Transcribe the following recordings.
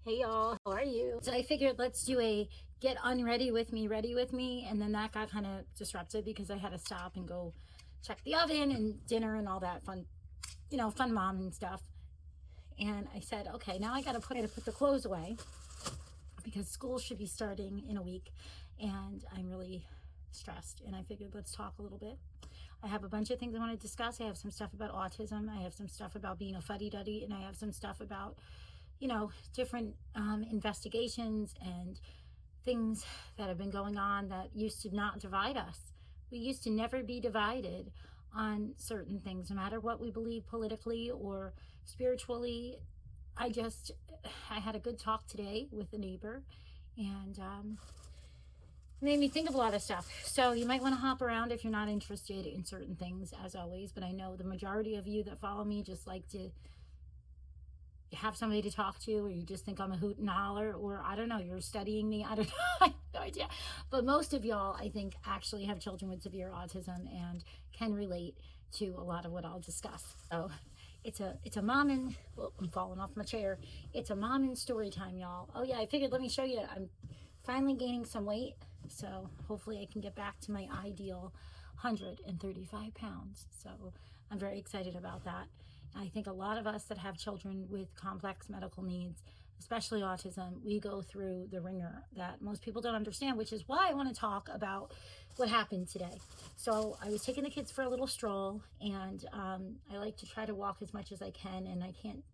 Hey y'all, how are you? So I figured let's do a get unready with me, ready with me. And then that got kind of disrupted because I had to stop and go check the oven and dinner and all that fun, fun mom and stuff. And I said, okay, now I got to put the clothes away because school should be starting in a week. And I'm really stressed. And I figured let's talk a little bit. I have a bunch of things I want to discuss. I have some stuff about autism. I have some stuff about being a fuddy-duddy. And I have some stuff about different investigations and things that have been going on that used to not divide us. We used to never be divided on certain things, no matter what we believe politically or spiritually. I had a good talk today with a neighbor, and made me think of a lot of stuff. So you might want to hop around if you're not interested in certain things, as always, but I know the majority of you that follow me just like to have somebody to talk to, or you just think I'm a hoot and holler, or I don't know, you're studying me, I don't know, I have no idea. But most of y'all, I think, actually have children with severe autism and can relate to a lot of what I'll discuss. So it's a mom and, well, I'm falling off my chair. It's a mom and story time, y'all. Oh yeah, I figured let me show you. I'm finally gaining some weight, so hopefully I can get back to my ideal 135 pounds. So I'm very excited about that. I think a lot of us that have children with complex medical needs, especially autism, we go through the ringer that most people don't understand, which is why I want to talk about what happened today. So I was taking the kids for a little stroll, and I like to try to walk as much as I can, and I can't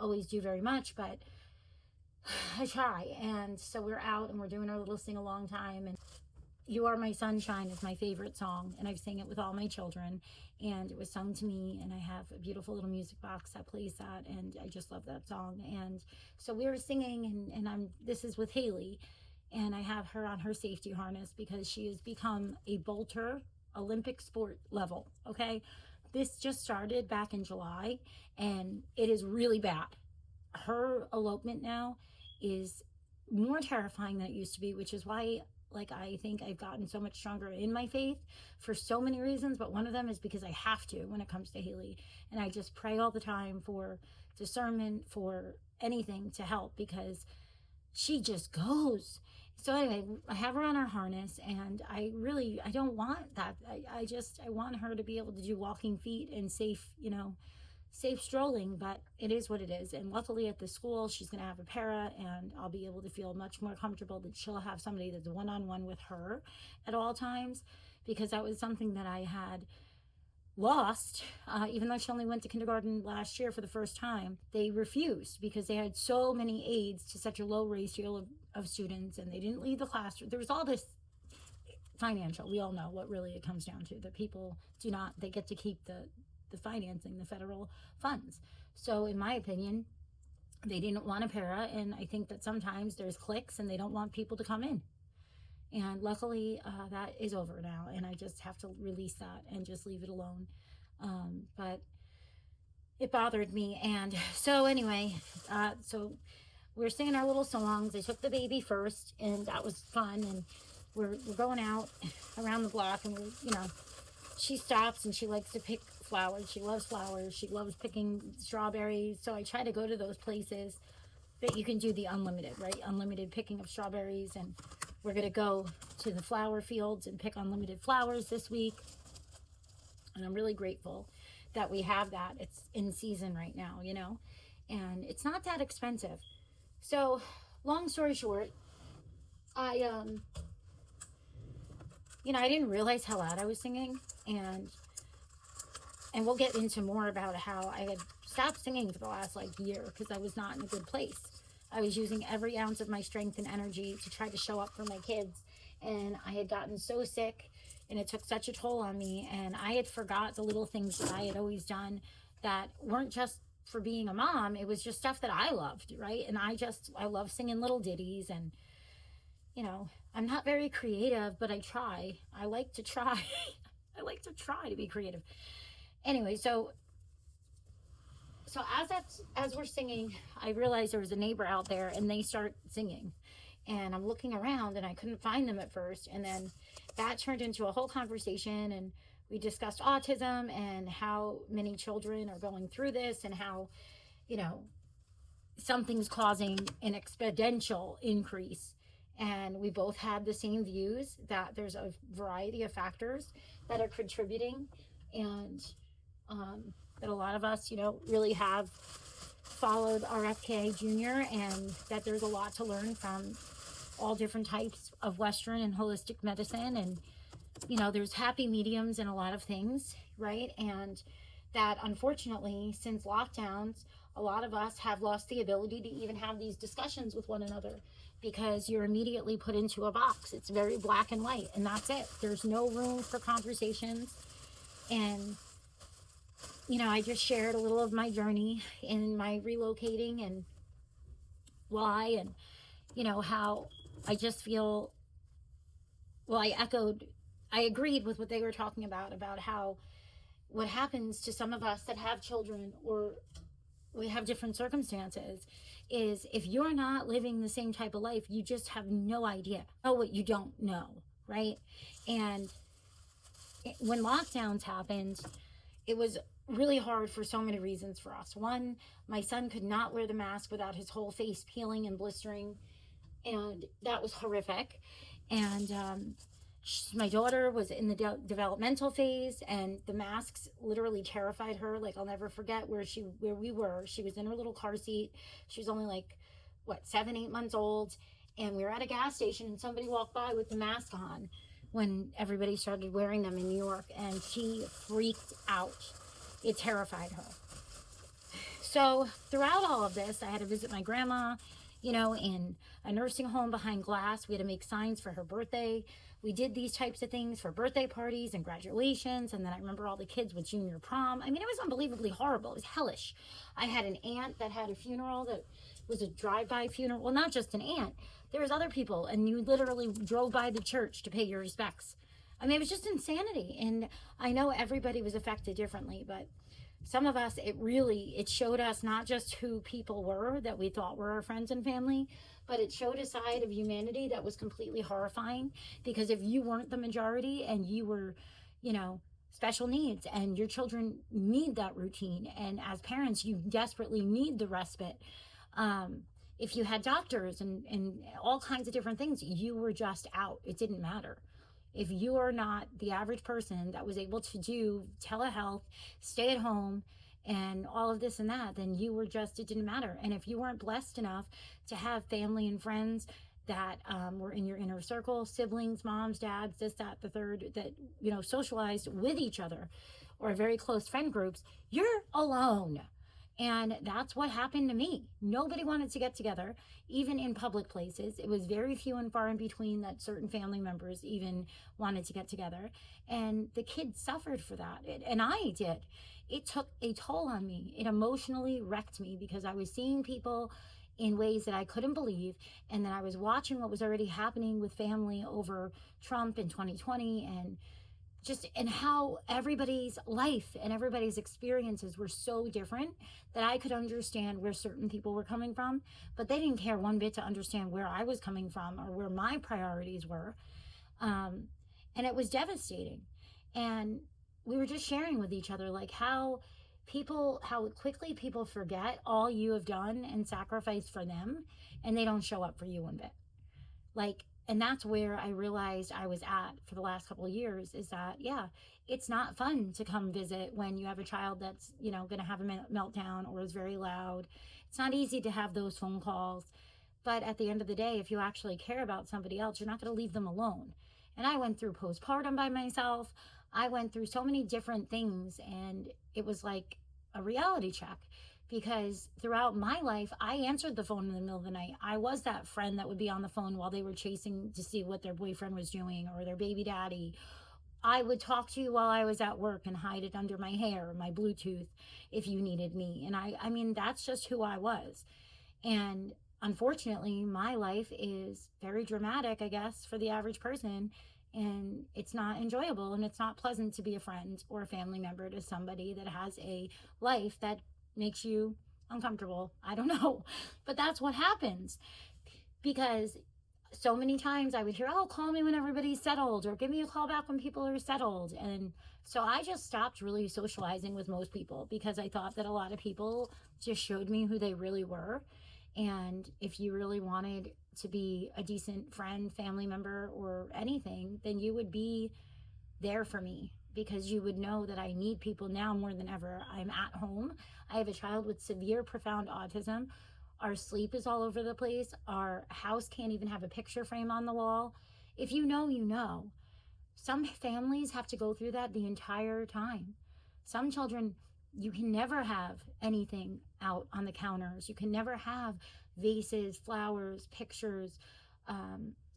always do very much, but I try. And so we're out and we're doing our little sing-along time, and You Are My Sunshine is my favorite song, and I've sang it with all my children, and it was sung to me, and I have a beautiful little music box that plays that, and I just love that song. And so we were singing, and this is with Haley, and I have her on her safety harness because she has become a bolter, Olympic sport level, okay? This just started back in July, and it is really bad. Her elopement now is more terrifying than it used to be, which is why I think I've gotten so much stronger in my faith for so many reasons, but one of them is because I have to when it comes to Haley. And I just pray all the time for discernment, for anything to help, because she just goes. So anyway, I have her on her harness, and I don't want that. I want her to be able to do walking feet and safe strolling, but it is what it is. And luckily at the school, she's going to have a para, and I'll be able to feel much more comfortable that she'll have somebody that's one-on-one with her at all times, because that was something that I had lost. Even though she only went to kindergarten last year for the first time, they refused because they had so many aides to such a low ratio of students, and they didn't leave the classroom. There was all this financial. We all know what really it comes down to, that people do not, they get to keep the financing, the federal funds. So in my opinion, they didn't want a para, and I think that sometimes there's cliques and they don't want people to come in. And luckily that is over now, and I just have to release that and just leave it alone. But it bothered me. And so anyway, so we're singing our little songs. I took the baby first, and that was fun, and we're going out around the block, and she stops and she likes to pick flowers. She loves flowers. She loves picking strawberries. So I try to go to those places that you can do the unlimited, right? Unlimited picking of strawberries. And we're going to go to the flower fields and pick unlimited flowers this week. And I'm really grateful that we have that. It's in season right now, and it's not that expensive. So long story short, I didn't realize how loud I was singing, and we'll get into more about how I had stopped singing for the last year because I was not in a good place. I was using every ounce of my strength and energy to try to show up for my kids, and I had gotten so sick, and it took such a toll on me, and I had forgot the little things that I had always done that weren't just for being a mom. It was just stuff that I loved, right? And I love singing little ditties, and I'm not very creative, but I try. I like to try. I like to try to be creative. Anyway, so as we're singing, I realized there was a neighbor out there, and they start singing. And I'm looking around, and I couldn't find them at first. And then that turned into a whole conversation, and we discussed autism and how many children are going through this, and how, something's causing an exponential increase. And we both had the same views that there's a variety of factors that are contributing, and that a lot of us, really have followed RFK Jr., and that there's a lot to learn from all different types of Western and holistic medicine. And, there's happy mediums in a lot of things, right? And that unfortunately, since lockdowns, a lot of us have lost the ability to even have these discussions with one another, because you're immediately put into a box. It's very black and white, and that's it. There's no room for conversations. And, I just shared a little of my journey in my relocating and why, and, how I just feel, well, I agreed with what they were talking about how what happens to some of us that have children, or we have different circumstances, is if you're not living the same type of life, you just have no idea. Know what you don't know, right? And when lockdowns happened, it was really hard for so many reasons for us. One, my son could not wear the mask without his whole face peeling and blistering, and that was horrific. And my daughter was in the developmental phase, and the masks literally terrified her. Like, I'll never forget where we were. She was in her little car seat. She was only 7, 8 months old. And we were at a gas station, and somebody walked by with the mask on when everybody started wearing them in New York, and she freaked out. It terrified her. So throughout all of this, I had to visit my grandma, in a nursing home behind glass. We had to make signs for her birthday. We did these types of things for birthday parties and graduations. And then I remember all the kids with junior prom. I mean, it was unbelievably horrible. It was hellish. I had an aunt that had a funeral that was a drive-by funeral. Well, not just an aunt. There was other people, and you literally drove by the church to pay your respects. I mean, it was just insanity. And I know everybody was affected differently, but some of us, it showed us not just who people were that we thought were our friends and family, but it showed a side of humanity that was completely horrifying. Because if you weren't the majority and you were, special needs, and your children need that routine, and as parents, you desperately need the respite. If you had doctors and all kinds of different things, you were just out. It didn't matter. If you are not the average person that was able to do telehealth, stay at home, and all of this and that, then it didn't matter. And if you weren't blessed enough to have family and friends that were in your inner circle, siblings, moms, dads, this, that, the third, that, socialized with each other, or very close friend groups, you're alone. And that's what happened to me. Nobody wanted to get together, even in public places. It was very few and far in between that certain family members even wanted to get together. And the kids suffered for that. And I did. It took a toll on me. It emotionally wrecked me, because I was seeing people in ways that I couldn't believe. And then I was watching what was already happening with family over Trump in 2020, and how everybody's life and everybody's experiences were so different that I could understand where certain people were coming from, but they didn't care one bit to understand where I was coming from or where my priorities were. And it was devastating. And we were just sharing with each other, how quickly people forget all you have done and sacrificed for them, and they don't show up for you one bit. And that's where I realized I was at for the last couple of years, is that, it's not fun to come visit when you have a child that's, going to have a meltdown or is very loud. It's not easy to have those phone calls. But at the end of the day, if you actually care about somebody else, you're not going to leave them alone. And I went through postpartum by myself. I went through so many different things, and it was like a reality check. Because throughout my life, I answered the phone in the middle of the night. I was that friend that would be on the phone while they were chasing to see what their boyfriend was doing, or their baby daddy. I would talk to you while I was at work and hide it under my hair, my Bluetooth, if you needed me. And I mean, that's just who I was. And unfortunately, my life is very dramatic, I guess, for the average person. And it's not enjoyable, and it's not pleasant to be a friend or a family member to somebody that has a life that makes you uncomfortable. I don't know, but that's what happens. Because so many times I would hear, call me when everybody's settled, or give me a call back when people are settled. And so I just stopped really socializing with most people, because I thought that a lot of people just showed me who they really were. And if you really wanted to be a decent friend, family member, or anything, then you would be there for me, because you would know that I need people now more than ever. I'm at home. I have a child with severe, profound autism. Our sleep is all over the place. Our house can't even have a picture frame on the wall. If you know, you know. Some families have to go through that the entire time. Some children, you can never have anything out on the counters. You can never have vases, flowers, pictures.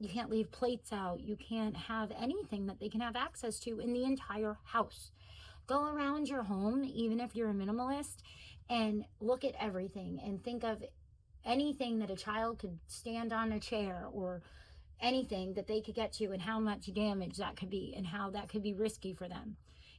You can't leave plates out. You can't have anything that they can have access to in the entire house. Go around your home, even if you're a minimalist, and look at everything and think of anything that a child could stand on a chair, or anything that they could get to, and how much damage that could be and how that could be risky for them.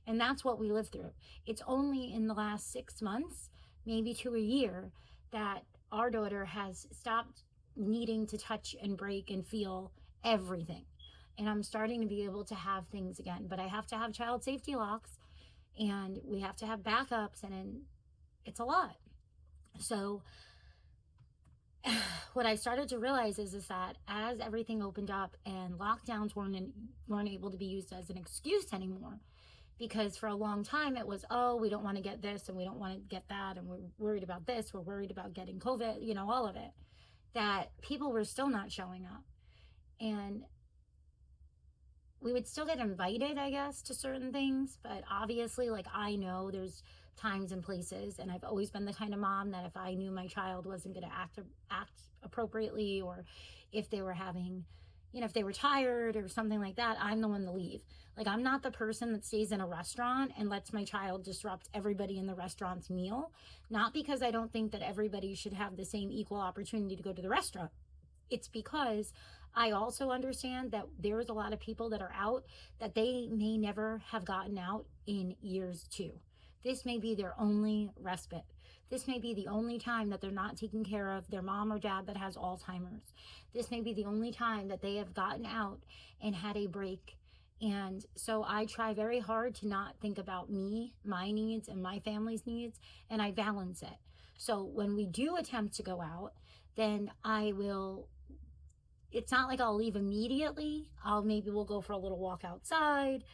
And that's what we live through. It's only in the last 6 months, maybe to a year, that our daughter has stopped needing to touch and break and feel everything. And I'm starting to be able to have things again, but I have to have child safety locks, and we have to have backups, and it's a lot. So what I started to realize is that as everything opened up and lockdowns weren't able to be used as an excuse anymore, because for a long time it was, oh, we don't want to get this and we don't want to get that, and we're worried about this, we're worried about getting COVID, all of it, that people were still not showing up. And we would still get invited, I guess, to certain things, but obviously, like, I know there's times and places, and I've always been the kind of mom that if I knew my child wasn't going to act appropriately, or if they were having, if they were tired or something like that, I'm the one to leave. Like, I'm not the person that stays in a restaurant and lets my child disrupt everybody in the restaurant's meal. Not because I don't think that everybody should have the same equal opportunity to go to the restaurant. It's because I also understand that there's a lot of people that are out that they may never have gotten out in years too. This may be their only respite. This may be the only time that they're not taking care of their mom or dad that has Alzheimer's. This may be the only time that they have gotten out and had a break. And so I try very hard to not think about me, my needs, and my family's needs, and I balance it. So when we do attempt to go out, then it's not like I'll leave immediately. We'll go for a little walk outside,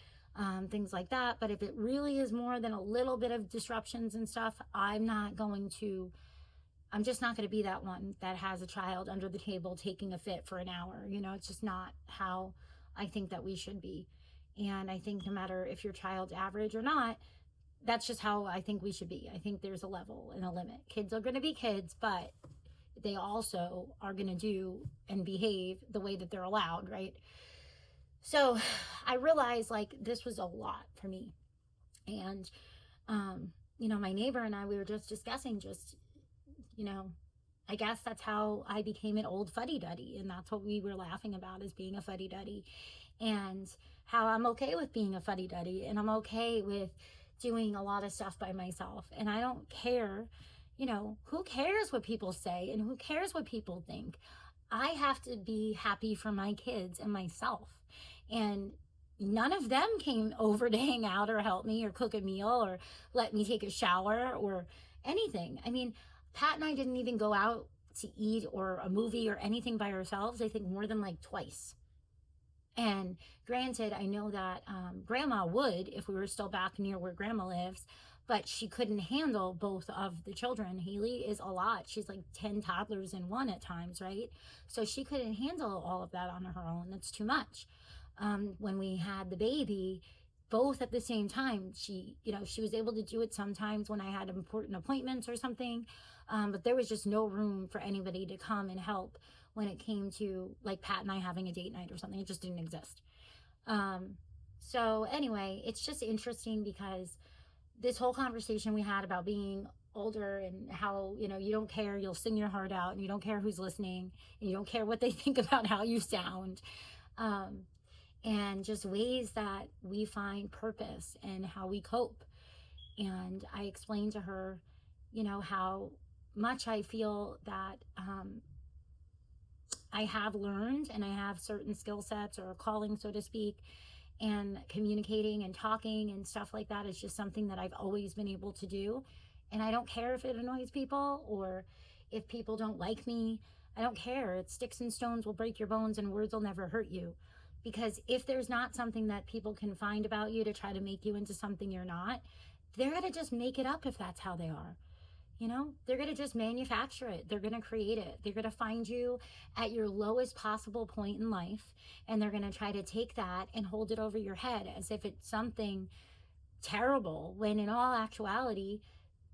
things like that. But if it really is more than a little bit of disruptions and stuff, I'm just not going to be that one that has a child under the table taking a fit for an hour. It's just not how I think that we should be. And I think no matter if your child's average or not, that's just how I think we should be. I think there's a level and a limit. Kids are going to be kids, but they also are going to do and behave the way that they're allowed, right? So I realized, like, this was a lot for me. And, my neighbor and I, we were just discussing I guess that's how I became an old fuddy-duddy. And that's what we were laughing about, is being a fuddy-duddy, and how I'm okay with being a fuddy-duddy, and I'm okay with doing a lot of stuff by myself. And I don't care, who cares what people say and who cares what people think? I have to be happy for my kids and myself. And none of them came over to hang out or help me or cook a meal or let me take a shower or anything. I mean, Pat and I didn't even go out to eat or a movie or anything by ourselves, I think more than like twice. And granted, I know that grandma would if we were still back near where grandma lives, but she couldn't handle both of the children. Haley is a lot. She's like 10 toddlers in one at times, right? So she couldn't handle all of that on her own. That's too much. When we had the baby, both at the same time, she was able to do it sometimes when I had important appointments or something. But there was just no room for anybody to come and help when it came to like Pat and I having a date night or something. It just didn't exist. So anyway, it's just interesting because this whole conversation we had about being older and how, you don't care, you'll sing your heart out and you don't care who's listening and you don't care what they think about how you sound. And just ways that we find purpose and how we cope. And I explained to her, how much I feel that I have learned and I have certain skill sets or a calling, so to speak, and communicating and talking and stuff like that is just something that I've always been able to do. And I don't care if it annoys people or If people don't like me, I don't care. It's sticks and stones will break your bones and words will never hurt you. Because if there's not something that people can find about you to try to make you into something you're not, they're going to just make it up if that's how they are. You know, they're going to just manufacture it. They're going to create it. They're going to find you at your lowest possible point in life. And they're going to try to take that and hold it over your head as if it's something terrible, when in all actuality,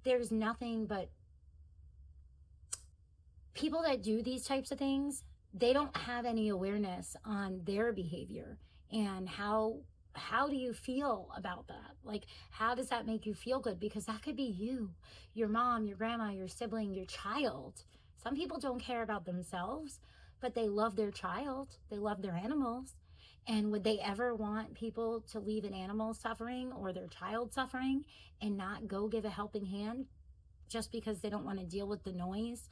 there's nothing but people that do these types of things. They don't have any awareness on their behavior and how do you feel about that? Like, how does that make you feel good? Because that could be you, your mom, your grandma, your sibling, your child. Some people don't care about themselves, but they love their child. They love their animals. And would they ever want people to leave an animal suffering or their child suffering and not go give a helping hand just because they don't want to deal with the noise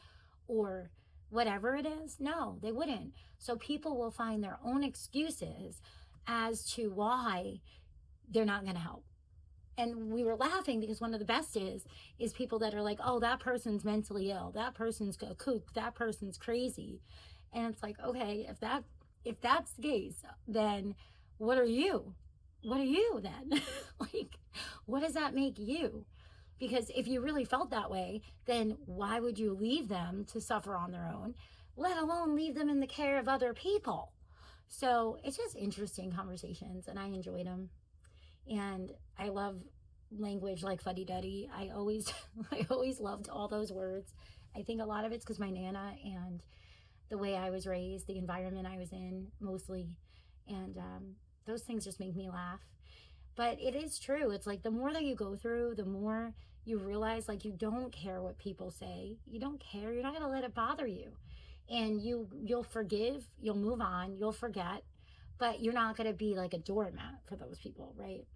or whatever it is? No, they wouldn't. So people will find their own excuses as to why they're not going to help. And we were laughing because one of the best is people that are like, oh, that person's mentally ill, that person's a kook, that person's crazy. And it's like, okay, if that's the case, then what are you? What are you then? Like, what does that make you? Because if you really felt that way, then why would you leave them to suffer on their own, let alone leave them in the care of other people? So it's just interesting conversations, and I enjoyed them. And I love language like fuddy-duddy. I always loved all those words. I think a lot of it's because my Nana and the way I was raised, the environment I was in mostly. And those things just make me laugh. But it is true. It's like the more that you go through, the more you realize, like, you don't care what people say. You don't care. You're not going to let it bother you. And you'll forgive, you'll move on, you'll forget, but you're not going to be like a doormat for those people, right?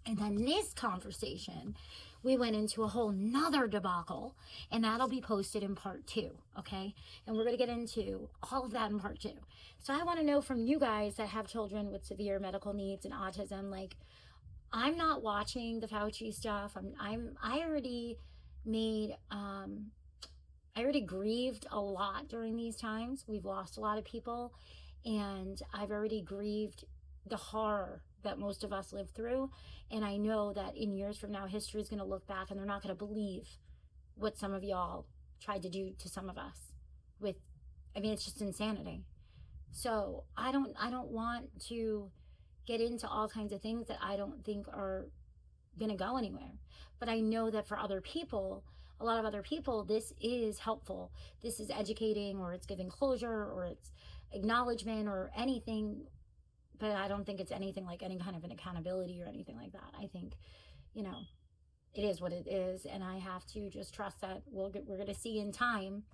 And then this conversation, we went into a whole nother debacle, and that'll be posted in part 2, okay? And we're going to get into all of that in part 2. So I want to know from you guys that have children with severe medical needs and autism, like, I'm not watching the Fauci stuff. I already made, I already grieved a lot during these times. We've lost a lot of people, and I've already grieved the horror that most of us live through. And I know that in years from now, history is going to look back and they're not going to believe what some of y'all tried to do to some of us with, I mean, it's just insanity. So I don't want to get into all kinds of things that I don't think are going to go anywhere. But I know that for other people, a lot of other people, this is helpful. This is educating, or it's giving closure, or it's acknowledgement, or anything. But I don't think it's anything like any kind of an accountability or anything like that. I think, it is what it is. And I have to just trust that we're going to see in time,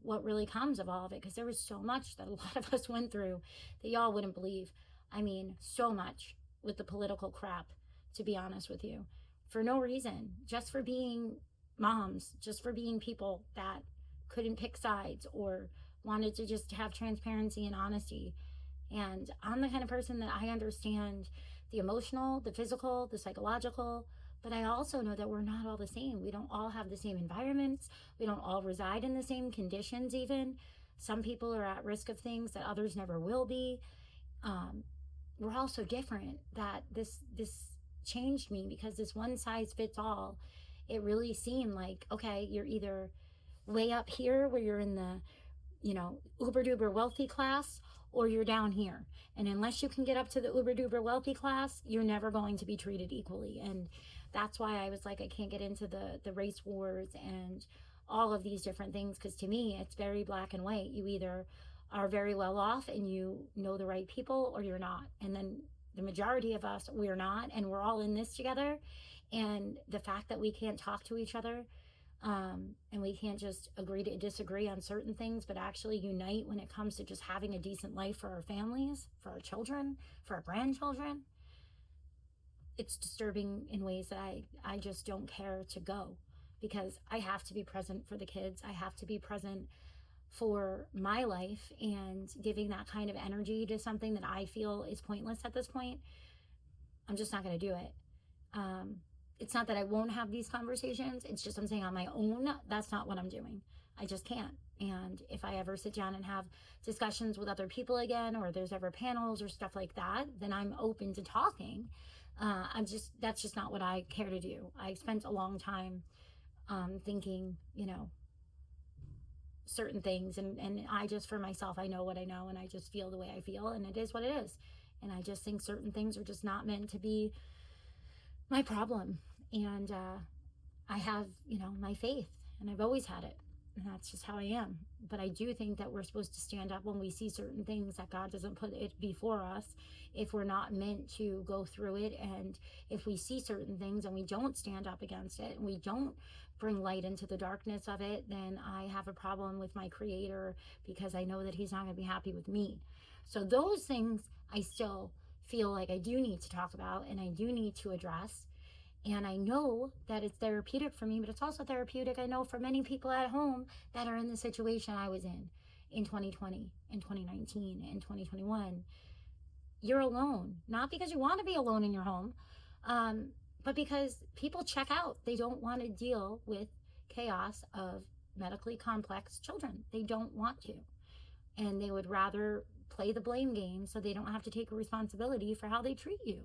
what really comes of all of it. Because there was so much that a lot of us went through that y'all wouldn't believe. I mean, so much with the political crap, to be honest with you. For no reason, just for being moms, just for being people that couldn't pick sides or wanted to just have transparency and honesty. And I'm the kind of person that I understand the emotional, the physical, the psychological, but I also know that we're not all the same. We don't all have the same environments. We don't all reside in the same conditions even. Some people are at risk of things that others never will be. We're all so different that this changed me, because this one size fits all, it really seemed like, okay, you're either way up here where you're in the, uber duper wealthy class, or you're down here. And unless you can get up to the uber duper wealthy class, you're never going to be treated equally. And that's why I was like, I can't get into the race wars and all of these different things, because to me, it's very black and white. You either are very well off and you know the right people, or you're not. And then the majority of us, we're not, and we're all in this together. And the fact that we can't talk to each other, and we can't just agree to disagree on certain things, but actually unite when it comes to just having a decent life for our families, for our children, for our grandchildren, it's disturbing in ways that I just don't care to go, because I have to be present for the kids. I have to be present for my life, and giving that kind of energy to something that I feel is pointless at this point, I'm just not going to do it. it's not that I won't have these conversations. It's just I'm saying on my own, that's not what I'm doing. I just can't. And if I ever sit down and have discussions with other people again, or there's ever panels or stuff like that, then I'm open to talking. That's just not what I care to do. I spent a long time thinking, certain things, and I just, for myself, I know what I know, and I just feel the way I feel, and it is what it is. And I just think certain things are just not meant to be my problem. And I have, my faith, and I've always had it, and that's just how I am. But I do think that we're supposed to stand up when we see certain things, that God doesn't put it before us if we're not meant to go through it. And if we see certain things and we don't stand up against it, and we don't bring light into the darkness of it, then I have a problem with my Creator, because I know that He's not going to be happy with me. So those things I still feel like I do need to talk about, and I do need to address. And I know that it's therapeutic for me, but it's also therapeutic, I know, for many people at home that are in the situation I was in 2020, in 2019, in 2021. You're alone, not because you want to be alone in your home, but because people check out. They don't want to deal with chaos of medically complex children. They don't want to. And they would rather play the blame game so they don't have to take responsibility for how they treat you.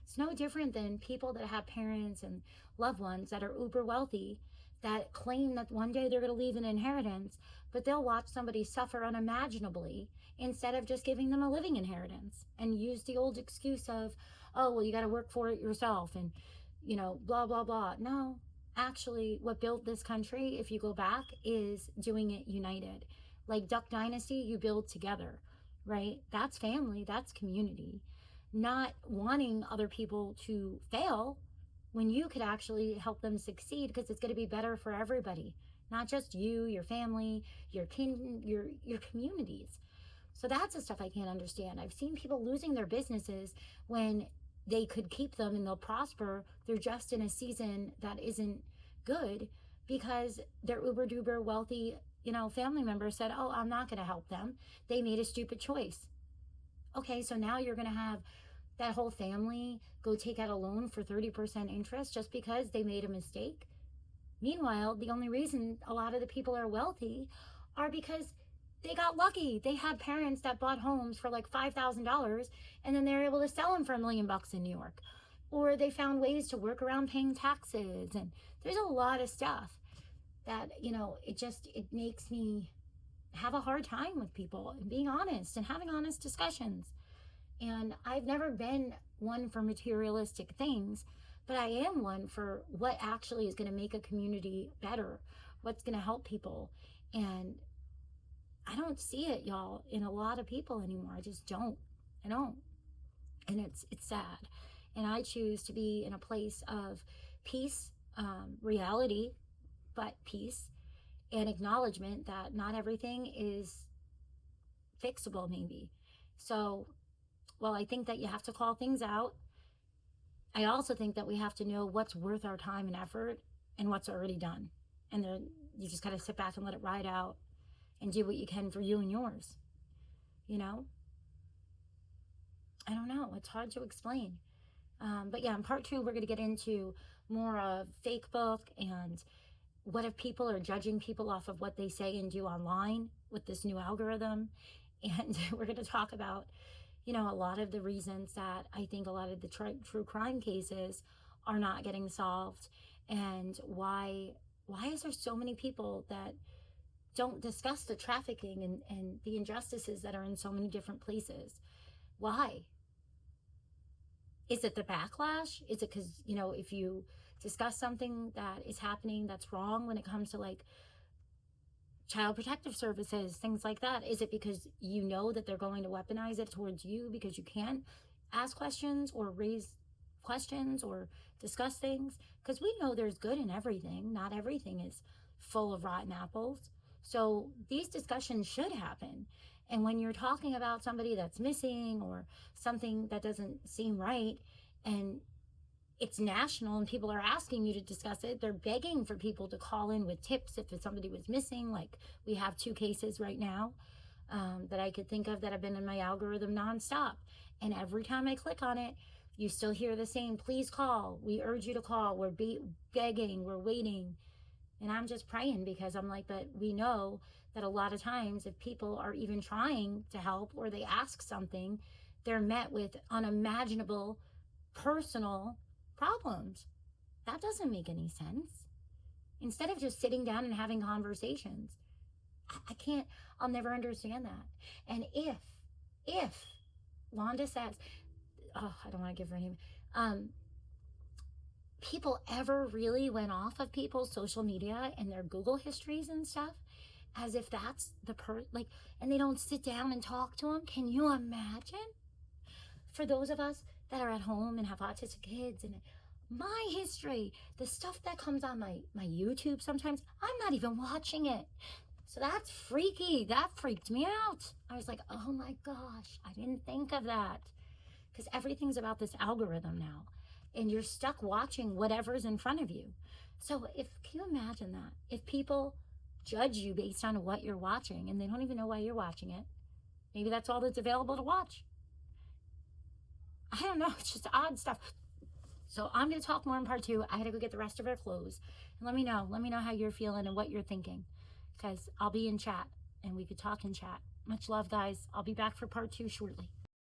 It's no different than people that have parents and loved ones that are uber wealthy, that claim that one day they're going to leave an inheritance, but they'll watch somebody suffer unimaginably instead of just giving them a living inheritance, and use the old excuse of, oh, well, you got to work for it yourself, and, blah, blah, blah. No, actually, what built this country, if you go back, is doing it united. Like Duck Dynasty, you build together, right? That's family, that's community. Not wanting other people to fail when you could actually help them succeed, because it's going to be better for everybody, not just you, your family, your kin, your communities. So that's the stuff I can't understand. I've seen people losing their businesses when they could keep them and they'll prosper. They're just in a season that isn't good because their uber duper wealthy, family member said, oh, I'm not going to help them. They made a stupid choice. Okay, so now you're going to have that whole family go take out a loan for 30% interest just because they made a mistake. Meanwhile, the only reason a lot of the people are wealthy are because they got lucky. They had parents that bought homes for like $5,000, and then they were able to sell them for $1 million in New York. Or they found ways to work around paying taxes. And there's a lot of stuff that, it makes me have a hard time with people and being honest and having honest discussions. And I've never been one for materialistic things, but I am one for what actually is going to make a community better, what's going to help people. And I don't see it, y'all, in a lot of people anymore. I just don't. I don't. And it's sad. And I choose to be in a place of peace, reality, but peace, and acknowledgement that not everything is fixable, maybe. So, well, I think that you have to call things out. I also think that we have to know what's worth our time and effort and what's already done. And then you just got to sit back and let it ride out and do what you can for you and yours. I don't know. It's hard to explain. But yeah, in part 2, we're going to get into more of fake book and what if people are judging people off of what they say and do online with this new algorithm. And we're going to talk about, a lot of the reasons that I think a lot of the true crime cases are not getting solved, and why is there so many people that don't discuss the trafficking and the injustices that are in so many different places? Why? Is it the backlash? Is it because, if you discuss something that is happening that's wrong when it comes to like child protective services, things like that? Is it because you know that they're going to weaponize it towards you because you can't ask questions or raise questions or discuss things? Because we know there's good in everything. Not everything is full of rotten apples. So these discussions should happen. And when you're talking about somebody that's missing or something that doesn't seem right, and it's national and people are asking you to discuss it, they're begging for people to call in with tips if somebody was missing. Like we have 2 cases right now that I could think of that have been in my algorithm nonstop. And every time I click on it, You still hear the same, please call. We urge you to call. We're begging, we're waiting. And I'm just praying because I'm like, but we know that a lot of times if people are even trying to help or they ask something, they're met with unimaginable personal problems. That doesn't make any sense. Instead of just sitting down and having conversations, I can't, I'll never understand that. And if Wanda says, oh, I don't want to give her a name, people ever really went off of people's social media and their Google histories and stuff as if that's the like, and they don't sit down and talk to them. Can you imagine? For those of us that are at home and have autistic kids, and my history, the stuff that comes on my YouTube sometimes, I'm not even watching it. So that's freaky. That freaked me out. I was like, oh my gosh, I didn't think of that. Because everything's about this algorithm now. And you're stuck watching whatever's in front of you. So can you imagine that? If people judge you based on what you're watching and they don't even know why you're watching it, maybe that's all that's available to watch. I don't know. It's just odd stuff. So I'm going to talk more in part 2. I got to go get the rest of our clothes. And let me know how you're feeling and what you're thinking. Because I'll be in chat and we could talk in chat. Much love, guys. I'll be back for part 2 shortly.